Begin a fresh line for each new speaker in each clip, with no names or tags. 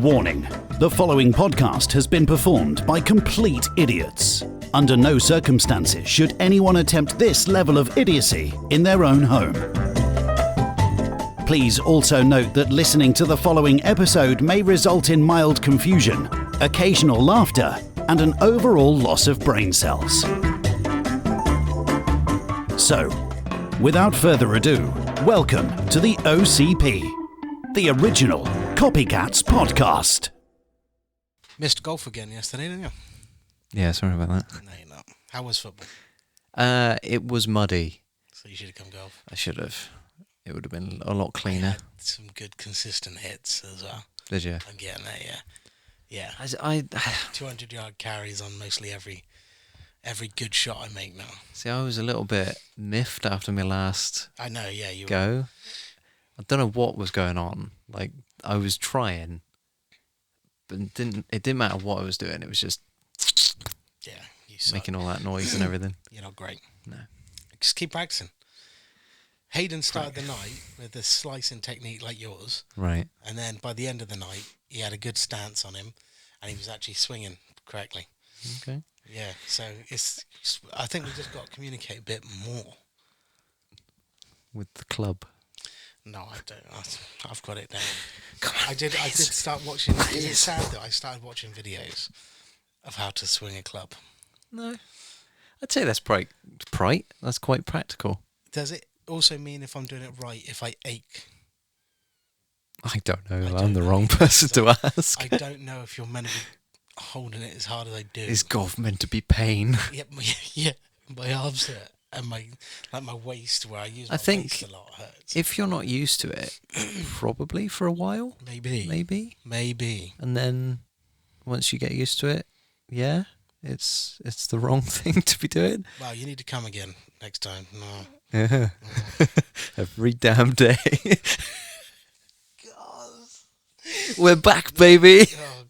Warning: the following podcast has been performed by complete idiots. Under no circumstances should anyone attempt this level of idiocy in their own home. Please also note that listening to the following episode may result in mild confusion, occasional laughter, and an overall loss of brain cells. So, without further ado, welcome to the OCP, the original Copycats podcast.
Missed golf again yesterday, didn't you?
Yeah, sorry about that.
No, you're not. How was football?
It was muddy.
So you should have come golf.
I should have. It would have been a lot
I
cleaner.
had some good consistent hits as well.
Did you?
I'm getting there, yeah. Yeah.
I
200-yard carries on mostly every good shot I make now.
see. I was a little bit miffed after my last
I know, yeah. You
go. I don't know what was going on. Like, I was trying, but it didn't matter what I was doing. It was just
Yeah, you suck.
making all that noise and everything.
You're not great.
No.
Just keep practicing. Hayden started the night with a slicing technique like yours,
Right.
and then by the end of the night, he had a good stance on him, and he was actually swinging correctly.
Okay.
Yeah, so I think we just got to communicate a bit more.
With the club.
No, I don't. I've got it down. I did start watching. Is it sad that I started watching videos of how to swing a club?
No. I'd say that's That's quite practical.
Does it also mean if I'm doing it right, if I ache?
I don't know.
I
I'm
don't
the
know
wrong
either,
person to ask.
I don't know if you're meant to be holding it as hard as I do.
Is golf meant to be pain?
Yeah, my arms hurt and my waist where I use my
I think
waist a lot hurts.
If you're not used to it, probably for a while,
Maybe.
and then once you get used to it, yeah, it's the wrong thing to be doing.
Well, you need to come again next time. No.
Yeah. Every damn day.
God.
We're back, baby.
Oh,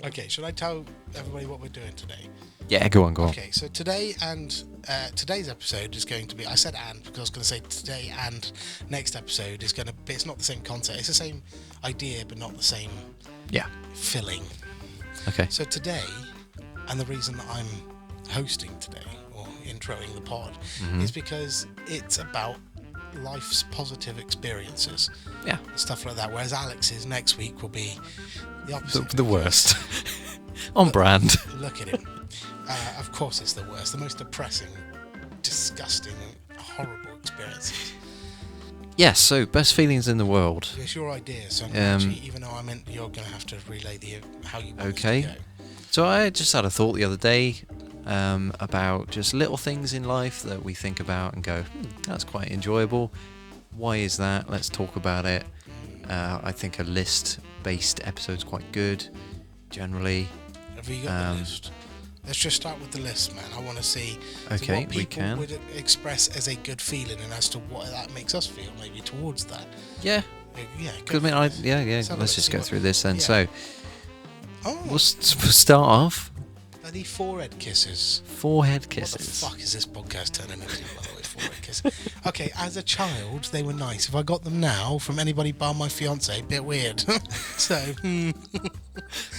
okay, should I tell everybody what we're doing today?
Yeah, go on.
Okay, so today and today's episode is going to be. I said "and" because I was going to say today and next episode is going to be. It's not the same content. It's the same idea, but not the same
Yeah.
filling.
Okay.
So today, and the reason that I'm hosting today or introing the pod is because it's about life's positive experiences.
Yeah.
Stuff like that. Whereas Alex's next week will be the opposite.
The worst. On brand.
Look at him. Of course it's the worst. The most depressing, disgusting, horrible experiences.
Yes. So best feelings in the world.
It's your idea, so actually, even though you're going to have to relay how you want
Okay.
it to go.
So I just had a thought the other day about just little things in life that we think about and go, that's quite enjoyable. Why is that? Let's talk about it. I think a list-based episode's quite good, generally.
Have you got the list? Let's just start with the list, man. I want to see
Okay,
what
we
people
can.
would express as a good feeling and as to what that makes us feel, maybe towards that.
Yeah.
Yeah,
Good. I mean,
Let's have a
Let's
look,
just
see
go
what-
through this then.
yeah.
So
Oh,
we'll start off.
bloody forehead kisses.
Forehead kisses.
What the fuck is this podcast turning into, by the way? Forehead kisses. Okay, as a child, they were nice. If I got them now from anybody bar my fiance, bit weird. So,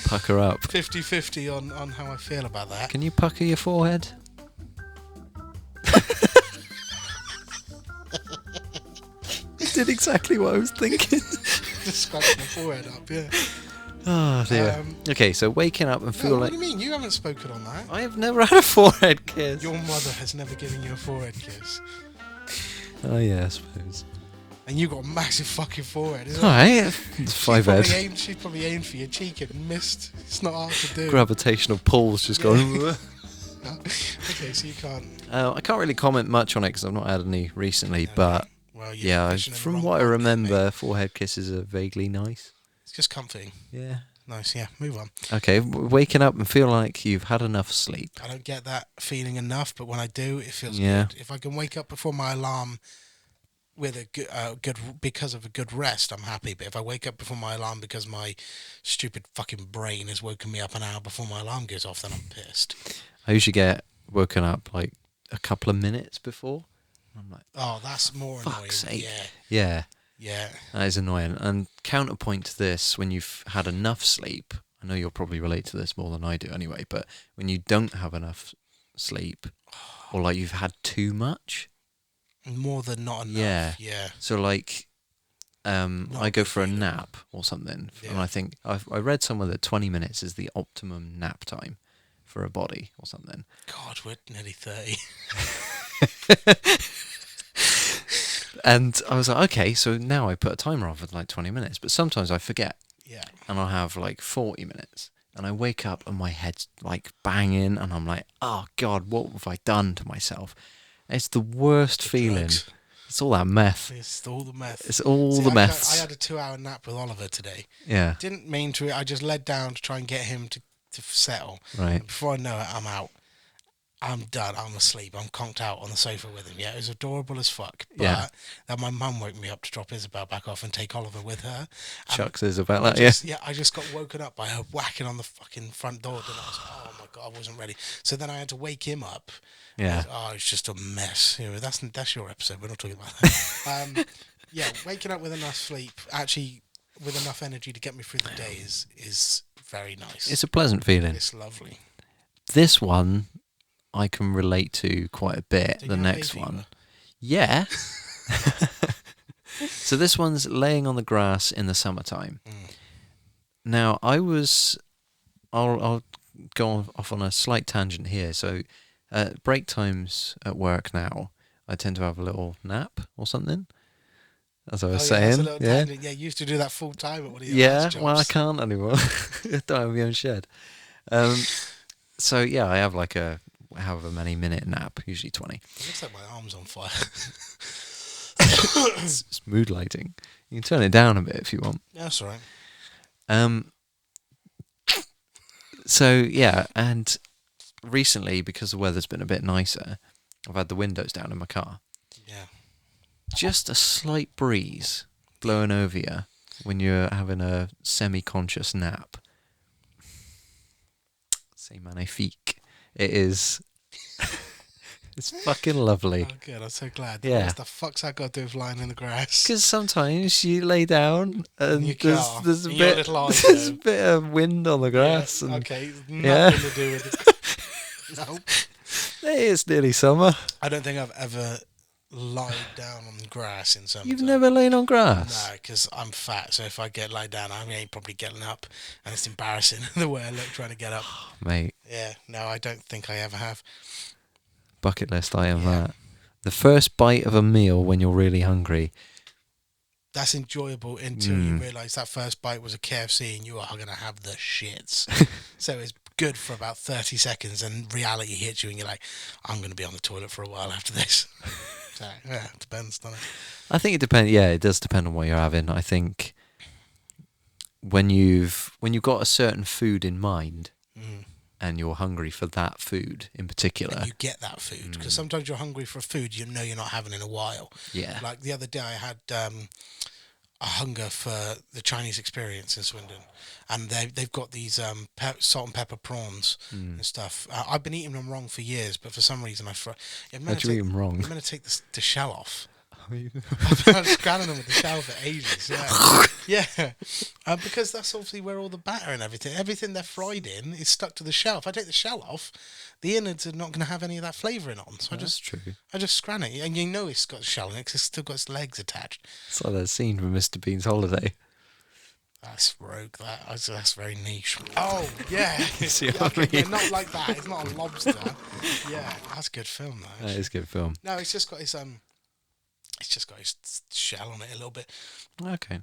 Pucker up.
50-50 on how I feel about that.
Can you pucker your forehead? I did exactly what I was thinking.
Just scratch my forehead up, yeah.
Oh dear. Okay, so waking up and feel
What
like
do you mean? You haven't spoken on that.
I have never had a forehead kiss.
Your mother has never given you a forehead kiss.
Oh yeah, I suppose.
And you got a massive fucking forehead, isn't it?
Alright, it's five head.
She's probably aimed for your cheek and missed. It's not hard to do.
Gravitational pulls just going.
Okay, so you can't.
I can't really comment much on it because I've not had any recently,
No,
but
well, you're
yeah,
fishing in the
from
wrong
what I
bucket,
remember,
mate.
forehead kisses are vaguely nice.
It's just comforting.
Yeah.
Nice, yeah. Move on.
Okay, waking up and feel like you've had enough sleep.
I don't get that feeling enough, but when I do, it feels
Yeah.
good. If I can wake up before my alarm with a good because of a good rest, I'm happy. But if I wake up before my alarm because my stupid fucking brain has woken me up an hour before my alarm goes off, then I'm pissed.
I usually get woken up like a couple of minutes before. I'm like,
oh, that's more annoying.
fuck's sake.
Yeah.
That is annoying. And counterpoint to this, when you've had enough sleep, I know you'll probably relate to this more than I do anyway, but when you don't have enough sleep, or like you've had too much.
More than not enough. Yeah.
So like, I go for a nap or something, and I think I read somewhere that 20 minutes is the optimum nap time for a body or something.
God, we're nearly 30.
And I was like, okay, so now I put a timer on for like 20 minutes, but sometimes I forget.
Yeah.
And I'll have like 40 minutes, and I wake up and my head's like banging, and I'm like, oh God, what have I done to myself? It's the worst feeling.
Drugs.
It's all that meth.
It's all the meth.
It's all the meth.
I had a 2-hour nap with Oliver today.
Yeah.
Didn't mean to. I just led down to try and get him to settle.
Right.
And before I know it, I'm out. I'm done. I'm asleep. I'm conked out on the sofa with him. Yeah, it was adorable as fuck. But then my mum woke me up to drop Isabel back off and take Oliver with her.
Chucks is about that,
Yeah, I just got woken up by her whacking on the fucking front door. And I was like, oh my God, I wasn't ready. So then I had to wake him up.
Yeah.
It's just a mess. Anyway, that's your episode. We're not talking about that. Yeah, waking up with enough sleep, actually with enough energy to get me through the day is very nice.
It's a pleasant feeling.
It's lovely.
This one I can relate to quite a bit.
Did
the
you have
next
hay
one.
fever?
Yeah. So this one's laying on the grass in the summertime. Now I'll go off on a slight tangent here. So break times at work now, I tend to have a little nap or something. As I was saying.
Yeah, you used to do that full time at one of your last jobs.
Well, I can't anymore. I don't have my own shed. So yeah, I have like a however many minute nap, usually 20.
It looks like my arm's on fire.
It's mood lighting. You can turn it down a bit if you want.
Yeah, that's all right.
So yeah, and recently, because the weather's been a bit nicer, I've had the windows down in my car.
Yeah.
Just a slight breeze blowing over you when you're having a semi-conscious nap. C'est magnifique. It is. It's fucking lovely.
Oh, good. I'm so glad.
Yeah.
What the fuck's that got to do with lying in the grass?
Because sometimes you lay down and there's a bit there's a bit of wind on the grass.
Yeah,
and
okay, nothing to do with it. Nope.
It's nearly summer.
I don't think I've ever lied down on the grass in summer.
You've never lain on grass?
No, because I'm fat, so if I get laid down, I ain't probably getting up, and it's embarrassing the way I look trying to get up.
Mate.
Yeah, no, I don't think I ever have.
Bucket list item that. The first bite of a meal when you're really hungry.
That's enjoyable until you realise that first bite was a KFC and you are going to have the shits. So it's good for about 30 seconds and reality hits you and you're like, I'm going to be on the toilet for a while after this. So, yeah, it depends, doesn't it?
I think it depends. Yeah, it does depend on what you're having. I think when you've got a certain food in mind and you're hungry for that food in particular,
and you get that food because sometimes you're hungry for a food you know you're not having in a while.
Yeah.
Like the other day, I had a hunger for the Chinese experience in Swindon, and they've got these salt and pepper prawns and stuff. I've been eating them wrong for years, but for some reason How'd
you eat them wrong?
I'm going to take the shell off. I've been scanning them with the shell for ages. Yeah, because that's obviously where all the batter and everything they're fried in is stuck to the shell. If I take the shell off, the innards are not going to have any of that flavouring on. So
That's true.
I just scran it, and you know it's got shell in it because it's still got its legs attached.
It's like that scene from Mr. Bean's Holiday.
That's rogue. That's very niche. Oh yeah,
See what I mean?
yeah, not like that. It's not a lobster. Yeah, that's a good film though.
That is a good film.
No, it's just got its shell on it a little bit.
Okay.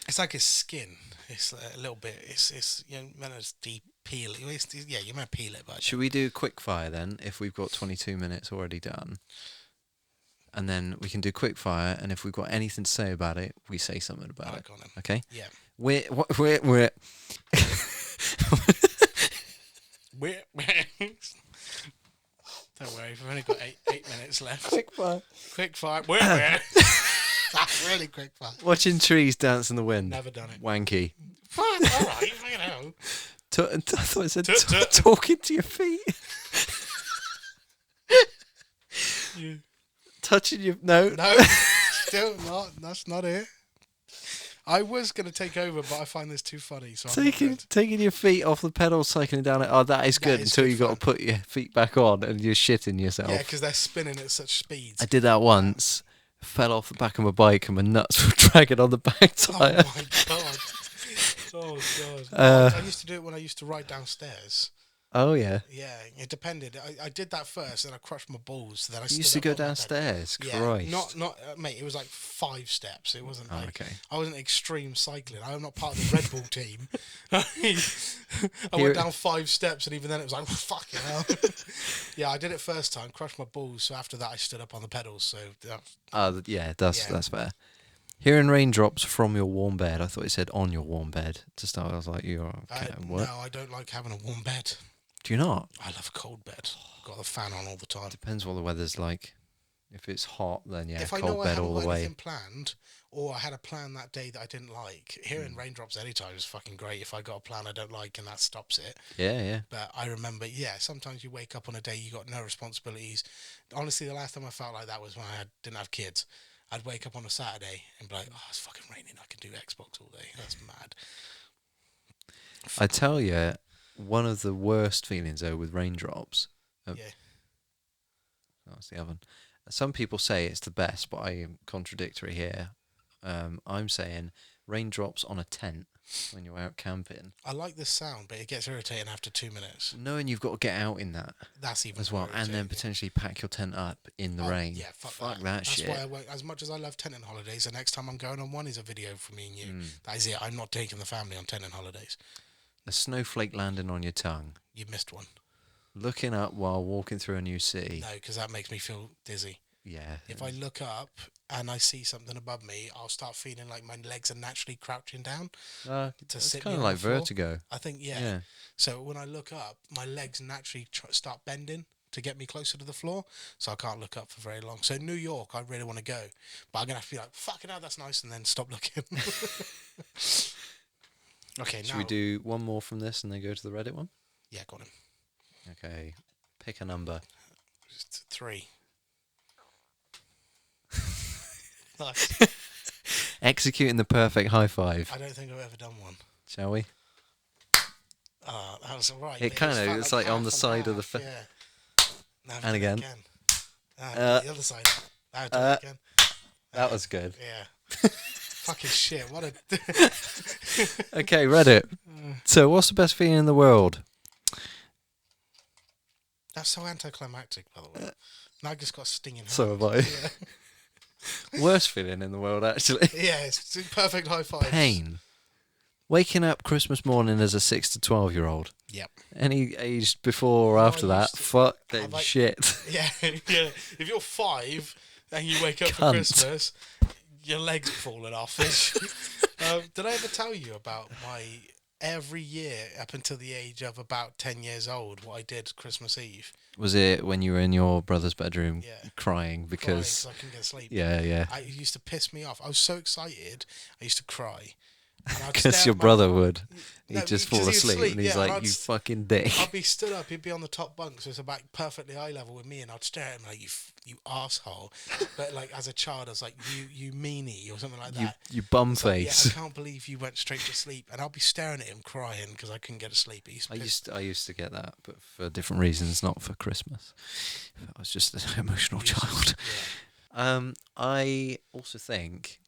It's like his skin. It's a little bit. It's meant to peel it. You're meant to peel it. But
Should we do quick fire then? If we've got 22 minutes already done, and then we can do quick fire. And if we've got anything to say about it, we say something about it.
on him.
Okay.
Yeah.
We're
Don't worry, we've only got eight minutes left.
quick fire.
Quick fire. That's really quick fire.
Watching trees dance in the wind.
Never done it.
Wanky.
Fine, all right, you know.
I thought it said
Tut, tut.
talking to your feet.
You.
Touching your... No.
No, still not. That's not it. I was going to take over, but I find this too funny. So
Taking your feet off the pedal, cycling down it. Oh, that is good
That is
until
good
you got to
fun.
put your feet back on and you're shitting yourself.
Yeah, because they're spinning at such speeds.
I did that once. Fell off the back of my bike and my nuts were dragging on the back
Oh
tyre.
my god. Oh god. I used to do it when I used to ride downstairs.
Oh, yeah.
Yeah, it depended. I did that first, then I crushed my balls. Then I
You used to
stood
go
up on my bed.
downstairs.
Yeah,
Christ.
not mate. It was like 5 steps. It wasn't
Oh,
like
okay.
I wasn't extreme cycling. I'm not part of the Red Bull team. I
Here-
went down 5 steps, and even then it was like fucking hell. Yeah, I did it first time, crushed my balls. So after that, I stood up on the pedals. So
Yeah, that's
Yeah.
fair. Hearing raindrops from your warm bed. I thought it said on your warm bed to start. I was like, you're okay. What?
no, I don't like having a warm bed.
Do you not?
I love a cold bed. Got the fan on all the time.
Depends what the weather's like. If it's hot, then yeah,
If I
cold
know I
bed
haven't
all
got
the way.
anything planned, or I had a plan that day that I didn't like, hearing raindrops anytime is fucking great. If I got a plan I don't like and that stops it.
Yeah.
But I remember, sometimes you wake up on a day you got no responsibilities. Honestly, the last time I felt like that was when I didn't have kids. I'd wake up on a Saturday and be like, oh, it's fucking raining. I can do Xbox all day. That's mad.
I tell you, one of the worst feelings though with raindrops.
Yeah.
That's the oven. Some people say it's the best, but I am contradictory here. I'm saying raindrops on a tent when you're out camping.
I like the sound, but it gets irritating after 2 minutes.
Knowing you've got to get out in that
That's even
as well,
more
and then
irritating.
potentially pack your tent up in the rain.
Yeah, fuck that.
that shit.
That's why I won't, as much as I love tenant holidays, the next time I'm going on one is a video for me and you. That is it. I'm not taking the family on tenant holidays.
A snowflake landing on your tongue.
You missed one.
Looking up while walking through a new city.
No, because that makes me feel dizzy.
Yeah.
If I look up and I see something above me, I'll start feeling like my legs are naturally crouching down.
It's
sit
kind
me
of
on
like
the floor.
vertigo.
I think, yeah. So when I look up, my legs naturally start bending to get me closer to the floor, so I can't look up for very long. So New York, I really want to go, but I'm going to have to be like, fucking hell, that's nice, and then stop looking. Okay,
Should
now...
we do one more from this and then go to the Reddit one?
Yeah, got him.
Okay. Pick a number.
Just 3. Nice.
Executing the perfect high five.
I don't think I've ever done one.
Shall we?
That was all right.
It
but
kinda-
felt
it's like on
half
the
and
side of the
half, yeah. Now
And
do it
again.
The other side. Now do it again.
That was good.
Yeah. Fucking shit. What a...
Okay, Reddit. So, what's the best feeling in the world?
That's so anticlimactic, by the way. Now I just got a stinging hand.
So have I.
Yeah.
Worst feeling in the world, actually.
Yeah, it's a perfect high five.
Pain. Waking up Christmas morning as a 6 to 12-year-old.
Yep.
Any age before or
Oh,
after
I
that,
used to-
fucking
I've like-
shit.
Yeah, yeah. If you're 5 and you wake up for
Cunt.
Christmas, your legs are falling off. Did I ever tell you about my every year up until the age of about 10 years old, what I did Christmas Eve?
Was it when you were in your brother's bedroom
Yeah.
crying because...
So I couldn't get to sleep.
Yeah.
It used to piss me off. I was so excited, I used to cry. And I'd
Because
stare
your
at my-
brother would.
No,
He'd just
'cause
fall
he'd
asleep
sleep,
and he's
yeah, and
like,
I'd
you
s-
fucking dick.
I'd be stood up, he'd be on the top bunk, so it's about perfectly eye level with me, and I'd stare at him like, you asshole. But like as a child, I was like, you meanie, or something like that.
You bum
It's like,
face.
yeah, I can't believe you went straight to sleep. And I'll be staring at him crying because I couldn't get to sleep. He's
I used to get that, but for different reasons, not for Christmas. I was just an emotional child. I also think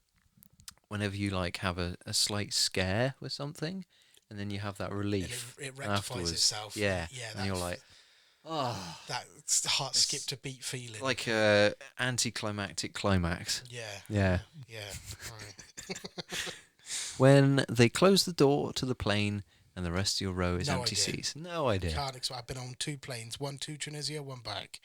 whenever you like have a slight scare with something, and then you have that relief
it rectifies
afterwards.
itself.
Yeah,
Yeah,
and you're
that's-
like, oh,
that heart skipped a beat feeling.
like a anticlimactic climax.
Yeah.
Yeah.
Yeah. Right.
When they close the door to the plane and the rest of your row is
No
empty
idea.
seats. No idea.
Can't explain. I've been on 2 planes, one to Tunisia, one back.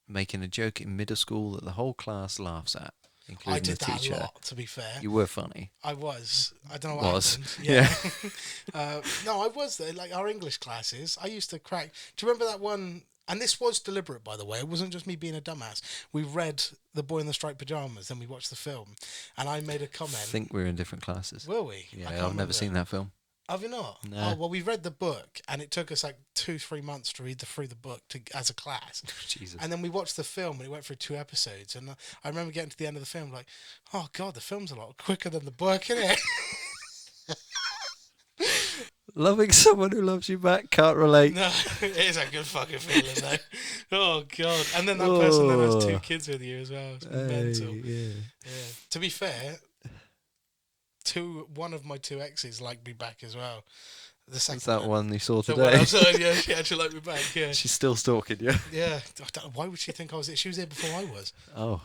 Making a joke in middle school that the whole class laughs at, including
I did
the
that
teacher.
a lot, to be fair.
You were funny.
I was. I don't know what happened.
Yeah.
No, I was there. Like our English classes, I used to crack. Do you remember that one And this was deliberate, by the way. It wasn't just me being a dumbass. We read The Boy in the Striped Pajamas, then we watched the film, and I made a comment.
I think we're in different classes.
Will we?
Yeah, I've never seen that film.
Have you not?
No.
Oh, well, we read the book, and it took us like 2-3 months to read through the book as a class.
Jesus.
And then we watched the film, and it went through 2 episodes. And I remember getting to the end of the film, like, oh, God, the film's a lot quicker than the book, isn't it?
Loving someone who loves you back, can't relate.
No, it is a good fucking feeling, though. Oh, God. And then that person then has 2 kids with you as well. It's mental.
Yeah.
To be fair, one of my 2 exes liked me back as well. The second
What's that one you saw
the
today?
one outside, yeah, she actually liked me back, yeah.
She's still stalking you.
Yeah. Why would she think I was there? She was there before I was.
Oh.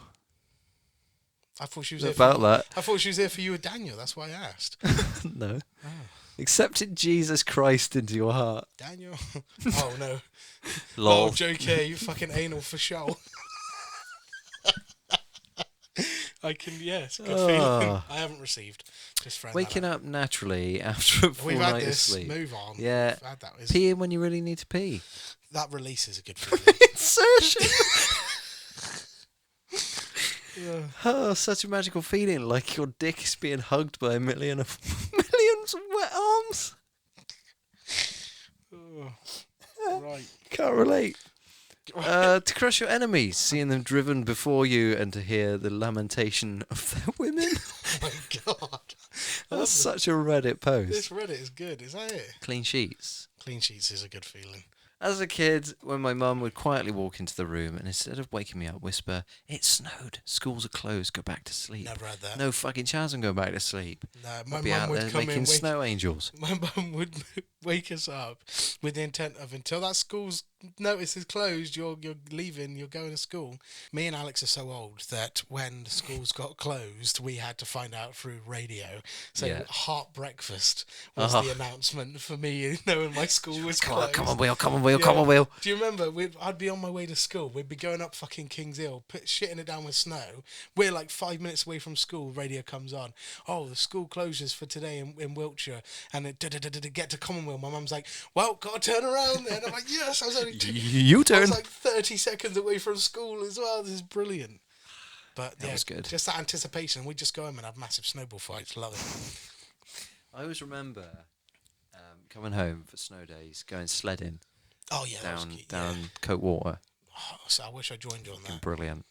I thought she was there
About that.
I thought she was there for you and Daniel. That's why I asked.
No.
Oh.
Accepted Jesus Christ into your heart.
Daniel? Oh, no.
Lol.
Oh, JK, you fucking anal for show. I can, yes, good feeling. I haven't received. Just
Waking up naturally after a full
We've
night
had
of
this.
sleep.
Move on.
Yeah.
We've had that.
Peeing when you really need to pee.
That release is a good feeling.
Insertion.
Yeah.
Oh, such a magical feeling, like your dick is being hugged by millions of wet arms.
Oh, right.
Can't relate. To crush your enemies, seeing them driven before you, and to hear the lamentation of their women.
Oh my God.
That's such a Reddit post.
This Reddit is good, is that it?
Clean sheets.
Clean sheets is a good feeling.
As a kid, when my mum would quietly walk into the room and instead of waking me up, whisper, "It snowed. Schools are closed. Go back to sleep."
Never had that.
No fucking chance I'm going back to sleep.
No,
I'd
my
be
mum
out
would
there
come
making
in.
snow angels.
My mum would wake us up with the intent of, until that school's notice is closed, you're leaving, you're going to school. Me and Alex are so old that when the schools got closed, we had to find out through radio. So
Yeah.
Heart Breakfast was the announcement for me, knowing my school was closed.
Come on, Will. Come on, Will. Come on, Will.
Do you remember? I'd be on my way to school. We'd be going up fucking King's Hill, shitting it down with snow. We're like 5 minutes away from school. Radio comes on. Oh, the school closures for today in Wiltshire. And it get to Commonweal. My mum's like, well, got to turn around then. I'm like, yes. I was only
You
I
turn.
was like 30 seconds away from school as well. This is brilliant. But
That was good.
Just that anticipation. We'd just go home and have massive snowball fights. Love it.
I always remember coming home for snow days, going sledding
Oh, yeah. that was cute,
down
yeah.
Coatwater.
Oh, so I wish I joined you on that.
Brilliant.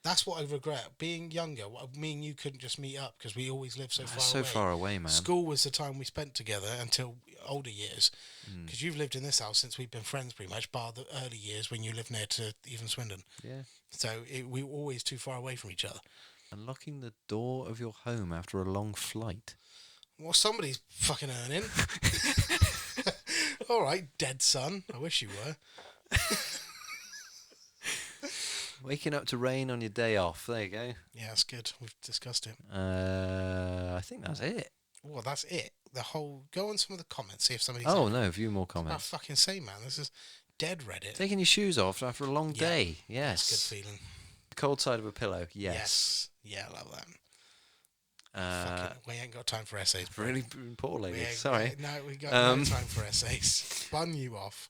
That's what I regret. Being younger, me and you couldn't just meet up because we always lived so far
That's so
away.
far away, man.
School was the time we spent together until older years. Because you've lived in this house since we've been friends pretty much, bar the early years when you lived near to even Swindon.
Yeah.
So we were always too far away from each other.
Unlocking the door of your home after a long flight.
Well, somebody's fucking earning. All right, dead son. I wish you were.
Waking up to rain on your day off. There you go.
Yeah, that's good. We've discussed it.
I think that's it.
Well, that's it. Go on some of the comments, see if somebody's...
Oh, no, a few more
I
comments.
fucking say, man, this is dead Reddit.
Taking your shoes off after a long day. Yes.
That's a good feeling.
The cold side of a pillow. Yes.
Yeah, I love that. We ain't got time for essays. Bro.
Really poor
We
lady.
ain't-
Sorry.
No, we got no time for essays. Spun you off.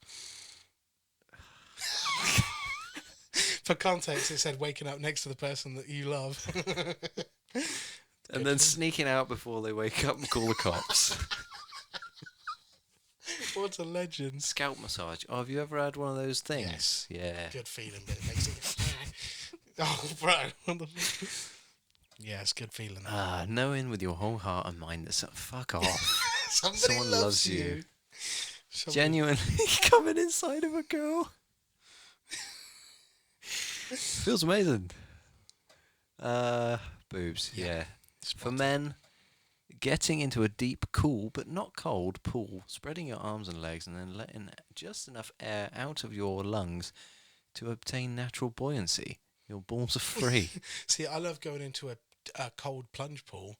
For context, it said waking up next to the person that you love.
And then sneaking out before they wake up and call the cops.
What a legend.
Scalp massage. Oh, have you ever had one of those things?
Yes.
Yeah.
Good feeling, but it makes it... Oh, bro. What the fuck? Yeah, it's good feeling.
Knowing with your whole heart and mind that fuck off.
Somebody
Someone
loves you.
Genuinely coming inside of a girl. Feels amazing. Boobs, yeah. For men, getting into a deep, cool but not cold pool, spreading your arms and legs and then letting just enough air out of your lungs to obtain natural buoyancy. Your balls are free.
See, I love going into a cold plunge pool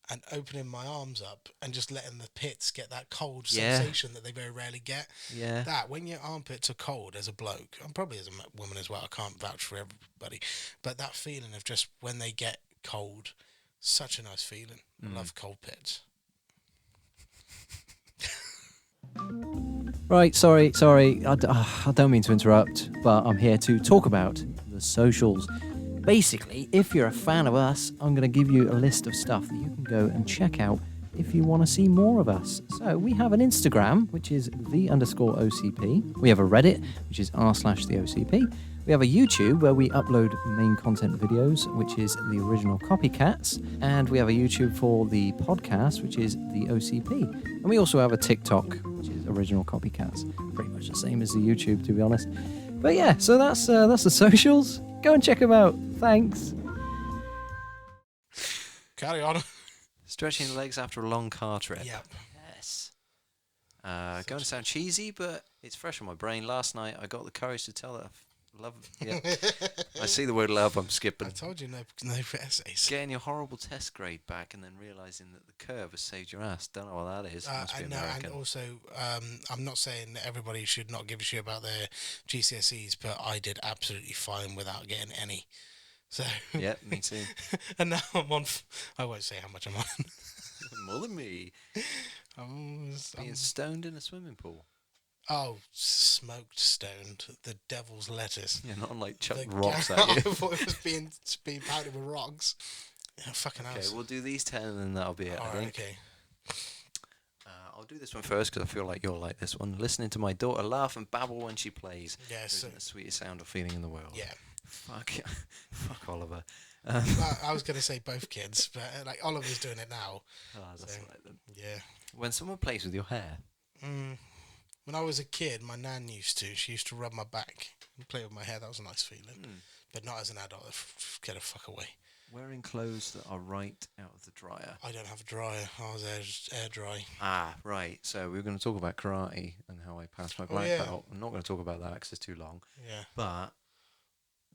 and opening my arms up and just letting the pits get that cold sensation that they very rarely get.
Yeah.
That, when your armpits are cold as a bloke, and probably as a woman as well, I can't vouch for everybody, but that feeling of just when they get cold, such a nice feeling. I love cold pits.
Right, sorry. I don't mean to interrupt, but I'm here to talk about the socials. Basically, if you're a fan of us, I'm going to give you a list of stuff that you can go and check out if you want to see more of us. So we have an Instagram, which is _OCP. We have a Reddit, which is r/theOCP. We have a YouTube where we upload main content videos, which is the original Copycats. And we have a YouTube for the podcast, which is the OCP. And we also have a TikTok, which is original Copycats. Pretty much the same as the YouTube, to be honest. But yeah, so that's the socials. Go and check them out. Thanks.
Carry on.
Stretching the legs after a long car trip.
Yep.
Yes. Going to sound cheesy, but it's fresh on my brain. Last night, I got the courage to tell her love. Yeah. I see the word love, I'm skipping.
I told you no essays.
Getting your horrible test grade back and then realising that the curve has saved your ass. Don't know what that is. Must be American.
And also, I'm not saying that everybody should not give a shit about their GCSEs, but I did absolutely fine without getting any. So
Yeah, me too.
And now I'm on. I won't say how much I'm on.
More than me. Being stoned in a swimming pool.
Oh, smoked, stoned, the devil's lettuce.
Yeah, not like chuck
The
rocks
I
at you.
thought it was being powdered with rocks. Yeah, fucking
Okay,
hell.
we'll do these 10 and then that'll be it, I
Alright,
think.
okay.
I'll do this one first because I feel like you'll like this one. Listening to my daughter laugh and babble when she plays.
Yes.
Isn't the sweetest sound or feeling in the world.
Yeah.
Fuck Oliver.
Well, I was going to say both kids, but like Oliver's doing it now.
That's
So,
right then.
Yeah.
When someone plays with your hair.
When I was a kid, my nan used to. She used to rub my back and play with my hair. That was a nice feeling. But not as an adult. Get the fuck away.
Wearing clothes that are right out of the dryer.
I don't have a dryer. I was air dry.
Ah, right. So we were going to talk about karate and how I passed my black belt. I'm not going to talk about that because it's too long.
Yeah.
But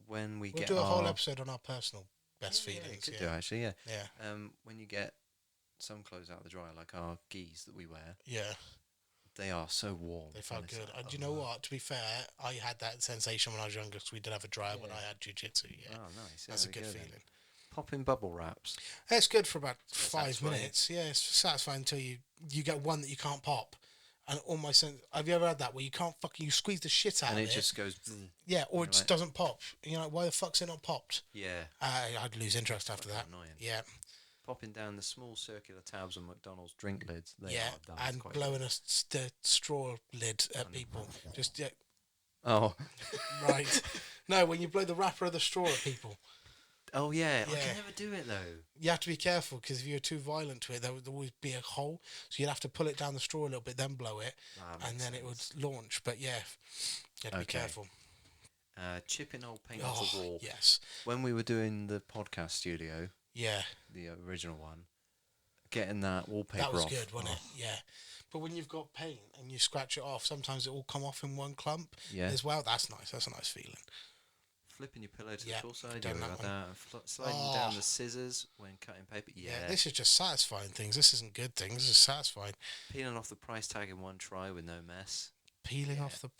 when
We'll do a whole episode on our personal best
Yeah, you
feelings.
could
Yeah.
do actually, yeah.
Yeah.
When you get some clothes out of the dryer, like our gis that we wear,
Yeah.
they are so warm.
They felt
and it's
good.
like,
And do you know what? To be fair, I had that sensation when I was younger because we did have a dryer when I had jiu-jitsu. Yeah.
Oh, nice.
That's
Yeah,
a good
there we go
feeling.
then. Popping bubble wraps.
It's good for about 5
satisfying.
minutes. Yeah, it's satisfying until you get one that you can't pop. And almost, have you ever had that where you squeeze the shit out
And
of
it
it?
just goes...
Yeah, or it
You're
just
like-
doesn't pop. You're like, why the fuck's it not popped?
Yeah.
I'd lose interest after that.
Fucking annoying.
Yeah,
Popping down the small circular tabs on McDonald's drink lids. They
yeah,
are, that's
and
quite
blowing the straw lid at people. Just, yeah,
Oh.
right. No, when you blow the wrapper of the straw at people.
Oh, yeah. I
Yeah.
can never do it, though.
You have to be careful because if you're too violent to it, there would always be a hole. So you'd have to pull it down the straw a little bit, then blow it, and then it would launch. But yeah, you have to be careful.
Chipping old paint off the wall.
Yes.
When we were doing the podcast studio,
Yeah.
the original one, getting that wallpaper
That was
off.
good, wasn't it? Yeah. But when you've got paint and you scratch it off, sometimes it will come off in one clump
Yeah.
as well. That's nice. That's a nice feeling.
Flipping your pillow to
Yeah,
the full side,
done
you
that
about
one.
that. And sliding down the scissors when cutting paper. Yeah.
This is just satisfying things. This isn't good things. This is satisfying.
Peeling off the price tag in one try with no mess.
Peeling off the...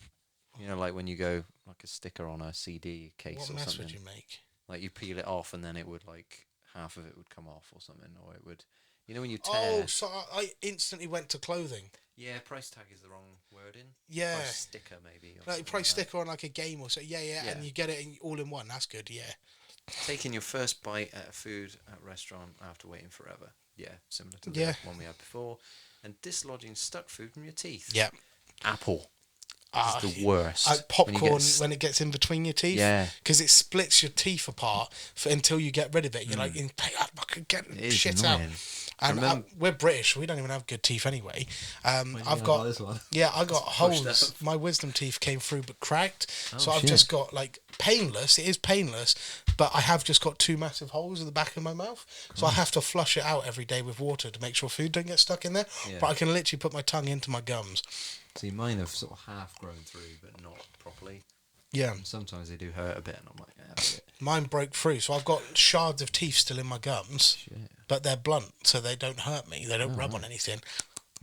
You know, like when you go like a sticker on a CD case
What
or
mess
something.
would you make?
Like you peel it off and then it would like half of it would come off or something, or it would. You know when you tear.
Oh, so I instantly went to clothing.
Yeah, price tag is the wrong wording.
Yeah.
Price sticker maybe. Or
Like
something
price
like that.
sticker on like a game or so. Yeah, and you get it all in one. That's good. Yeah.
Taking your first bite at a food at a restaurant after waiting forever. Yeah, similar to the
Yeah.
one we had before. And dislodging stuck food from your teeth.
Yeah.
Apple. It's the worst.
Like popcorn when it gets in between your teeth.
Yeah.
Because it splits your teeth apart until you get rid of it. You're like, I can get
It is
shit
annoying.
out. And we're British. We don't even have good teeth anyway. I've got
this one.
Yeah, I got
pushed
holes.
up.
My wisdom teeth came through but cracked. So I've
shit.
just got like painless. It is painless, but I have just got 2 massive holes in the back of my mouth. So I have to flush it out every day with water to make sure food don't get stuck in there.
Yeah.
But I can literally put my tongue into my gums.
See, mine have sort of half grown through, but not properly.
Yeah.
And sometimes they do hurt a bit, and I'm like, yeah,
Mine broke through, so I've got shards of teeth still in my gums, but they're blunt, so they don't hurt me. They don't rub on anything.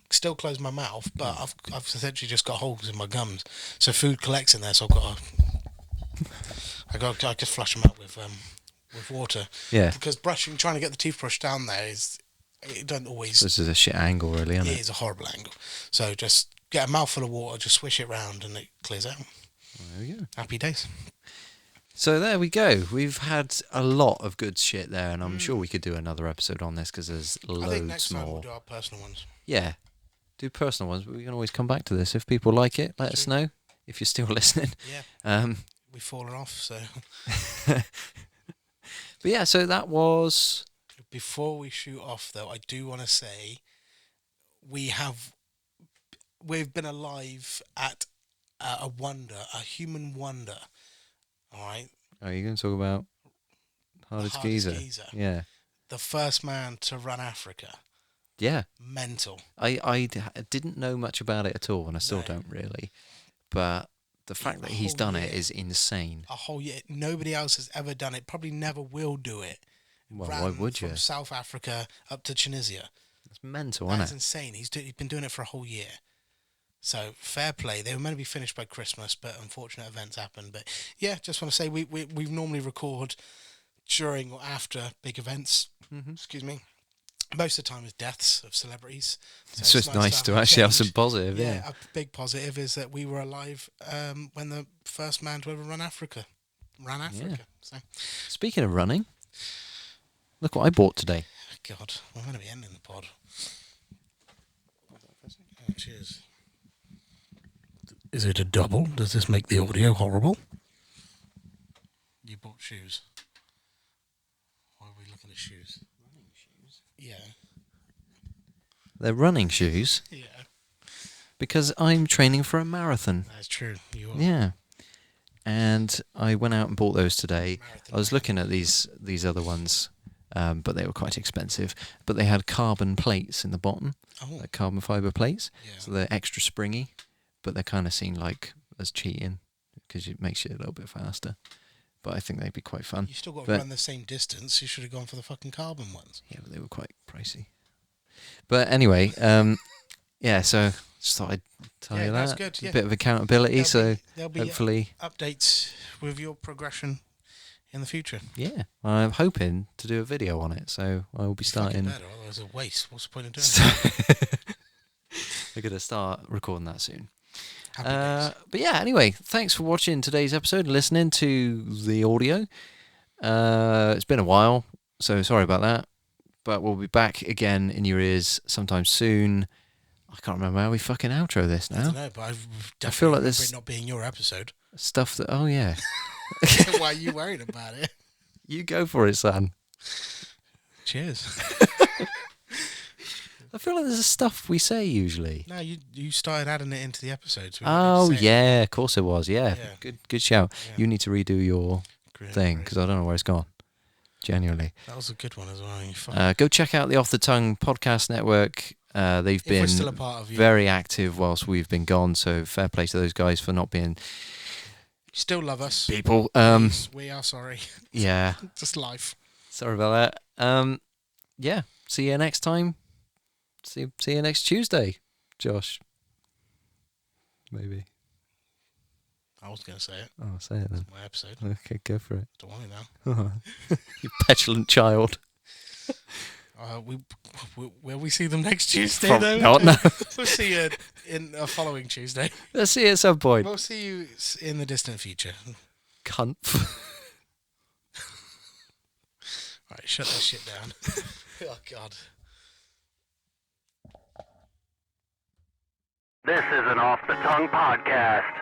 Still close my mouth, but I've essentially just got holes in my gums. So food collects in there, so I just flush them out with water.
Yeah.
Because trying to get the toothbrush down there it don't always.
This is a shit angle, really, isn't
It
it?
is a horrible angle. So just get a mouthful of water, just swish it round, and it clears out.
There we go.
Happy days.
So there we go. We've had a lot of good shit there, and I'm sure we could do another episode on this because there's
I think
loads
next time
more.
we'll do our personal ones.
Yeah, do personal ones, but we can always come back to this if people like it. Let us know if you're still listening.
Yeah. We've fallen off, so.
But yeah, so that was.
Before we shoot off, though, I do want to say we've been alive at a wonder, a human wonder. All right.
Are you going to talk about Hardest Geezer? Yeah.
The first man to run Africa.
Yeah.
Mental.
I didn't know much about it at all, and I still don't really. But the fact that he's done it is insane.
A whole year. Nobody else has ever done it. Probably never will do it.
Well, why would you?
From South Africa up to Tunisia.
That's mental, isn't it?
That's insane. He's been doing it for a whole year. So fair play. They were meant to be finished by Christmas, but unfortunate events happened. But yeah, just want to say we normally record during or after big events. Mm-hmm. Excuse me. Most of the time is deaths of celebrities. So
it's just nice to actually have some positive. Yeah.
A big positive is that we were alive when the first man to ever run Africa ran Africa.
Yeah.
So.
Speaking of running, look what I bought today.
God, we're going to be ending the pod. Oh, cheers. Is it a double? Does this make the audio horrible? You bought shoes. Why are we looking at shoes? Running shoes? Yeah.
They're running shoes.
Yeah.
Because I'm training for a marathon.
That's true. You are.
Yeah. And I went out and bought those today. I was looking at these other ones, but they were quite expensive. But they had carbon plates in the bottom, like carbon fibre plates. Yeah. So they're extra springy, but they're kind of seen like as cheating because it makes you a little bit faster. But I think they'd be quite fun.
You still got to run the same distance. You should have gone for the fucking carbon ones.
Yeah, but they were quite pricey. But anyway, yeah, so just thought I'd tell you that.
That's good. Yeah.
A bit of accountability, there'll be hopefully
updates with your progression in the future.
Yeah, I'm hoping to do a video on it, so I will be starting.
Better, otherwise it's a waste. What's the point of doing that?
We're going to start recording that soon. But yeah, anyway, thanks for watching today's episode and listening to the audio. It's been a while, so sorry about that. But we'll be back again in your ears sometime soon. I can't remember how we fucking outro this now.
I don't know, but I feel like this not being your episode.
Stuff that, oh yeah.
Why are you worried about it?
You go for it, son.
Cheers.
I feel like there's stuff we say usually.
No, you started adding it into the episodes.
Oh yeah, of course it was. Yeah. Good shout.
Yeah.
You need to redo your thing because I don't know where it's gone. Genuinely.
That was a good one as well.
Go check out the Off the Tongue podcast network. They've been
still a part of you.
Very active whilst we've been gone. So fair play to those guys for not being.
Still love us,
people.
We are sorry.
Yeah.
Just life.
Sorry about that. Yeah. See you next time. See you next Tuesday, Josh. Maybe.
I was going to say it.
Oh, say it then.
It's my episode.
Okay, go for it.
Don't want it now.
You petulant child.
Will we see them next Tuesday,
Probably
though?
not, no.
We'll see you in a following Tuesday.
Let's see you at some point.
We'll see you in the distant future.
Cunt.
Right, shut that shit down. Oh, God.
This is an Off the Tongue podcast.